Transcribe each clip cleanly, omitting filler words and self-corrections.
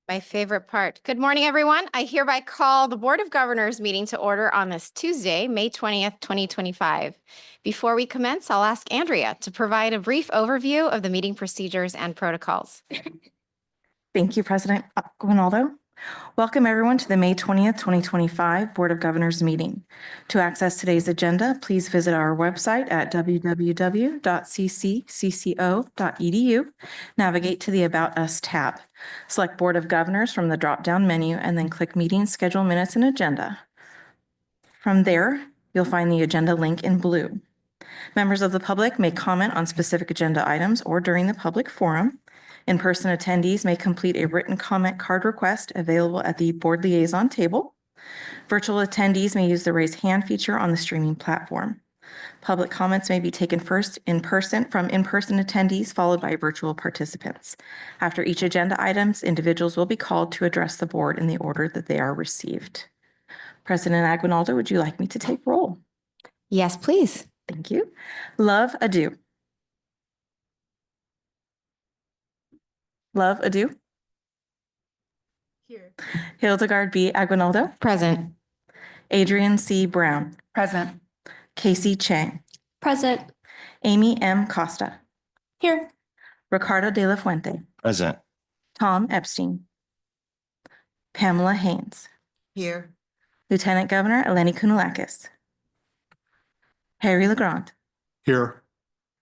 My favorite part. Good morning, everyone. I hereby call the Board of Governors meeting to order on this Tuesday, May 20th, 2025. Before we commence, I'll ask Andrea to provide a brief overview of the meeting procedures and protocols. Thank you, President Aguinaldo. Welcome, everyone, to the May 20th, 2025 Board of Governors meeting. To access today's agenda, please visit our website at www.cccco.edu. Navigate to the About Us tab. Select Board of Governors from the drop-down menu and then click Meeting, Schedule, Minutes, and Agenda. From there, you'll find the agenda link in blue. Members of the public may comment on specific agenda items or during the public forum. In-person attendees may complete a written comment card request available at the board liaison table. Virtual attendees may use the raise hand feature on the streaming platform. Public comments may be taken first in person from in-person attendees, followed by virtual participants. After each agenda items, individuals will be called to address the board in the order that they are received. President Aguinaldo, would you like me to take roll? Yes, please. Thank you. Love Adu. Love Adu. Here. Hildegard B. Aguinaldo. Present. Adrian C. Brown. Present. Casey Chang. Present. Amy M. Costa. Here. Ricardo de la Fuente. Present. Tom Epstein. Pamela Haynes. Here. Lieutenant Governor Eleni Kounalakis. Harry LeGrand. Here.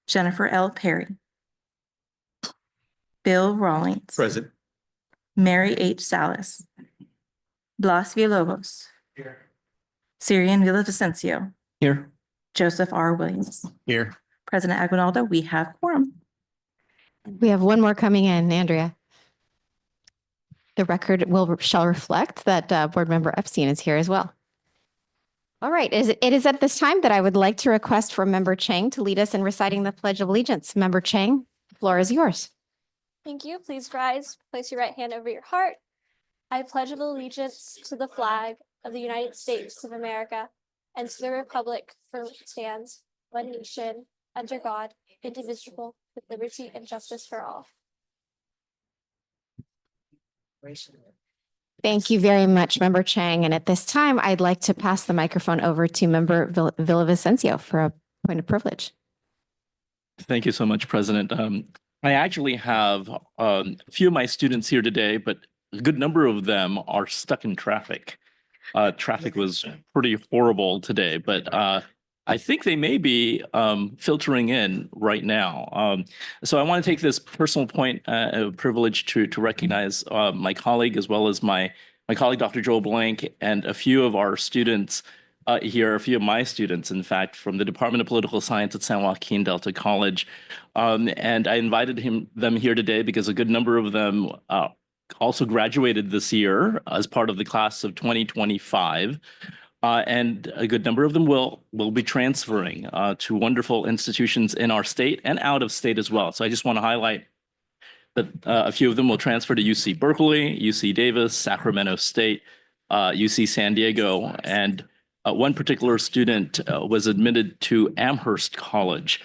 Jennifer L. Perry. Bill Rawlings. Present. Mary H. Salas. Blas Villalobos. Here. Syrian Villavicencio. Here. Joseph R. Williams. Here. President Aguinaldo, we have quorum. We have one more coming in, Andrea. The record shall reflect that Board Member Epstein is here as well. All right, it is at this time that I would like to request for Member Chang to lead us in reciting the Pledge of Allegiance. Member Chang, the floor is yours. Thank you. Please rise. Place your right hand over your heart. I pledge allegiance to the flag of the United States of America and to the republic for which it stands, one nation, under God, indivisible, with liberty and justice for all. Thank you very much, Member Chang. And at this time, I'd like to pass the microphone over to Member Villavicencio for a point of privilege. Thank you so much, President. I actually have a few of my students here today, but a good number of them are stuck in traffic. Traffic was pretty horrible today, but I think they may be filtering in right now. So I want to take this personal point of privilege to recognize my colleague, as well as my colleague, Dr. Joel Blank, and a few of our students here, a few of my students, in fact, from the Department of Political Science at San Joaquin Delta College. And I invited them here today because a good number of them also graduated this year as part of the class of 2025. And a good number of them will be transferring to wonderful institutions in our state and out of state as well. So I just want to highlight that a few of them will transfer to UC Berkeley, UC Davis, Sacramento State, UC San Diego, and one particular student was admitted to Amherst College.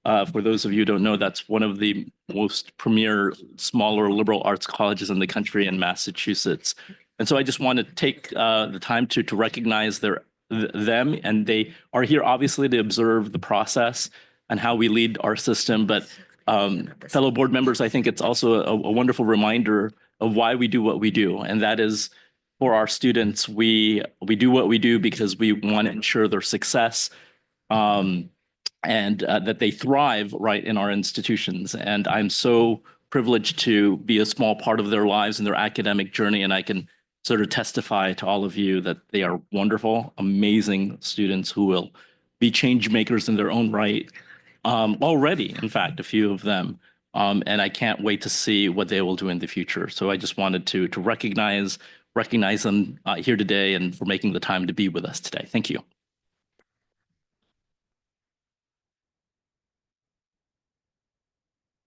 For those of you who don't know, that's one of the most premier, smaller liberal arts colleges in the country in Massachusetts. And so I just want to take the time to recognize them, and they are here obviously to observe the process and how we lead our system. But fellow board members, I think it's also a wonderful reminder of why we do what we do, and that is, for our students, we do what we do because we want to ensure their success and that they thrive right in our institutions. And I'm so privileged to be a small part of their lives and their academic journey, and I can sort of testify to all of you that they are wonderful, amazing students who will be change makers in their own right already, in fact, a few of them. And I can't wait to see what they will do in the future. So I just wanted to recognize them here today and for making the time to be with us today. Thank you.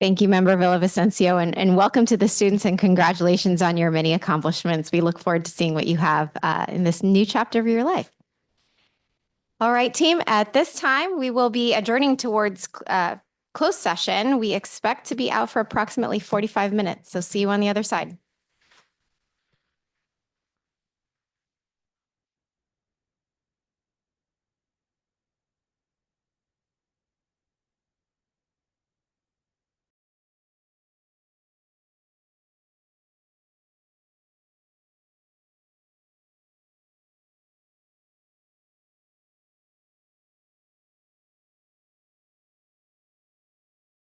Thank you, Member Villavicencio, and welcome to the students, and congratulations on your many accomplishments. We look forward to seeing what you have in this new chapter of your life. All right, team, at this time, we will be adjourning towards closed session. We expect to be out for approximately 45 minutes, so see you on the other side.